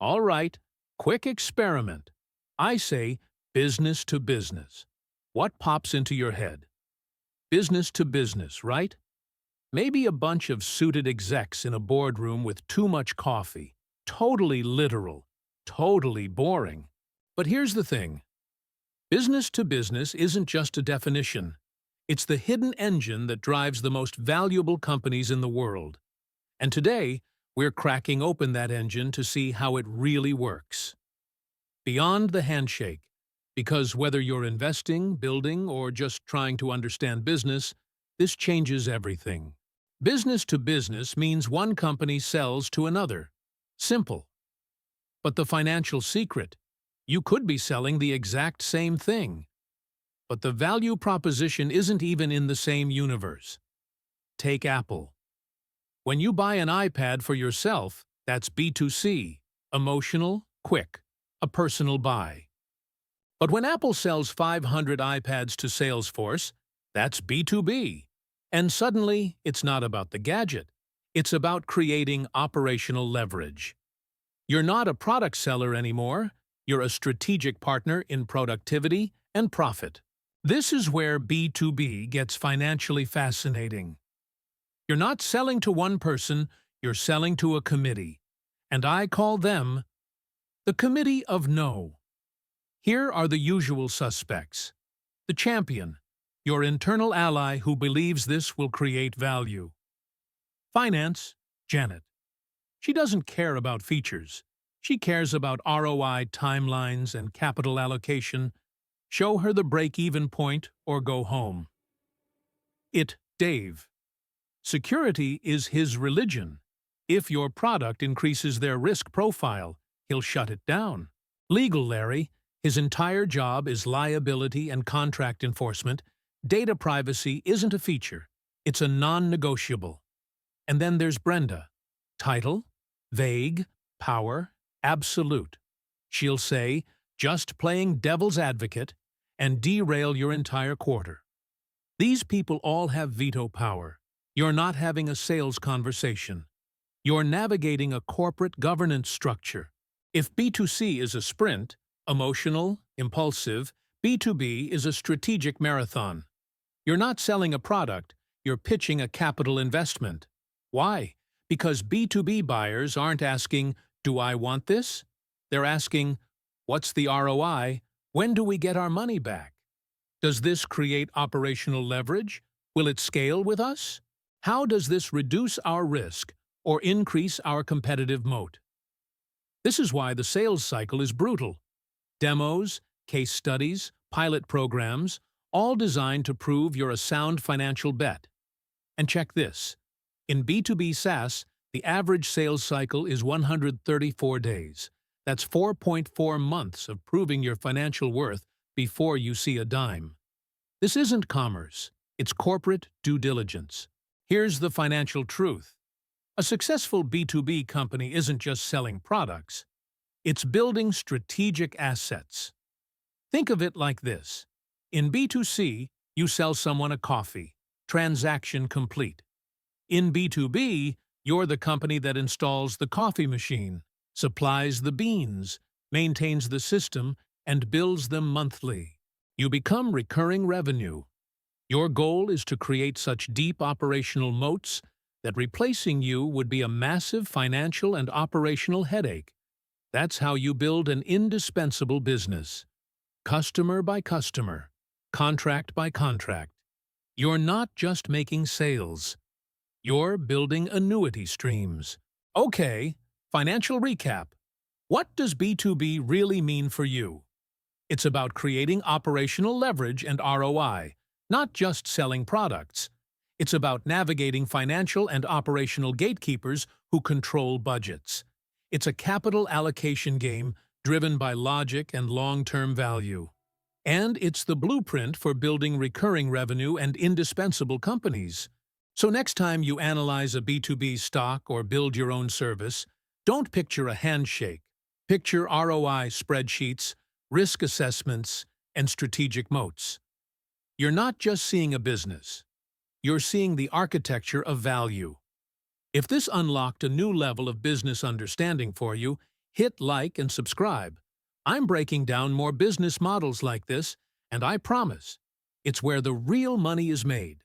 All right, quick experiment. I say business to business. What pops into your head? Business to business, right? Maybe a bunch of suited execs in a boardroom with too much coffee. Totally literal. Totally boring. But here's the thing. Business to business isn't just a definition. It's the hidden engine that drives the most valuable companies in the world. And today, we're cracking open that engine to see how it really works. Beyond the handshake, because whether you're investing, building, or just trying to understand business, this changes everything. Business to business means one company sells to another. Simple. But the financial secret? You could be selling the exact same thing. But the value proposition isn't even in the same universe. Take Apple. When you buy an iPad for yourself, that's B2C, emotional, quick, a personal buy. But when Apple sells 500 iPads to Salesforce, that's B2B. And suddenly, it's not about the gadget. It's about creating operational leverage. You're not a product seller anymore. You're a strategic partner in productivity and profit. This is where B2B gets financially fascinating. You're not selling to one person, you're selling to a committee. And I call them the Committee of No. Here are the usual suspects. The champion, your internal ally who believes this will create value. Finance, Janet. She doesn't care about features. She cares about ROI timelines and capital allocation. Show her the break-even point or go home. Dave. Security is his religion. If your product increases their risk profile, he'll shut it down. Legal Larry. His entire job is liability and contract enforcement. Data privacy isn't a feature. It's a non-negotiable. And then there's Brenda. Title, vague, power, absolute. She'll say, just playing devil's advocate, and derail your entire quarter. These people all have veto power. You're not having a sales conversation. You're navigating a corporate governance structure. If B2C is a sprint, emotional, impulsive, B2B is a strategic marathon. You're not selling a product, you're pitching a capital investment. Why? Because B2B buyers aren't asking, do I want this? They're asking, what's the ROI? When do we get our money back? Does this create operational leverage? Will it scale with us? How does this reduce our risk or increase our competitive moat? This is why the sales cycle is brutal. Demos, case studies, pilot programs, all designed to prove you're a sound financial bet. And check this. In B2B SaaS, the average sales cycle is 134 days. That's 4.4 months of proving your financial worth before you see a dime. This isn't commerce. It's corporate due diligence. Here's the financial truth. A successful B2B company isn't just selling products. It's building strategic assets. Think of it like this. In B2C, you sell someone a coffee. Transaction complete. In B2B, you're the company that installs the coffee machine, supplies the beans, maintains the system, and bills them monthly. You become recurring revenue. Your goal is to create such deep operational moats that replacing you would be a massive financial and operational headache. That's how you build an indispensable business. Customer by customer, contract by contract. You're not just making sales. You're building annuity streams. Okay, financial recap. What does B2B really mean for you? It's about creating operational leverage and ROI, not just selling products. It's about navigating financial and operational gatekeepers who control budgets. It's a capital allocation game driven by logic and long-term value. And it's the blueprint for building recurring revenue and indispensable companies. So next time you analyze a B2B stock or build your own service, don't picture a handshake. Picture ROI spreadsheets, risk assessments, and strategic moats. You're not just seeing a business. You're seeing the architecture of value. If this unlocked a new level of business understanding for you, Hit like and subscribe. I'm breaking down more business models like this, and I promise, it's where the real money is made.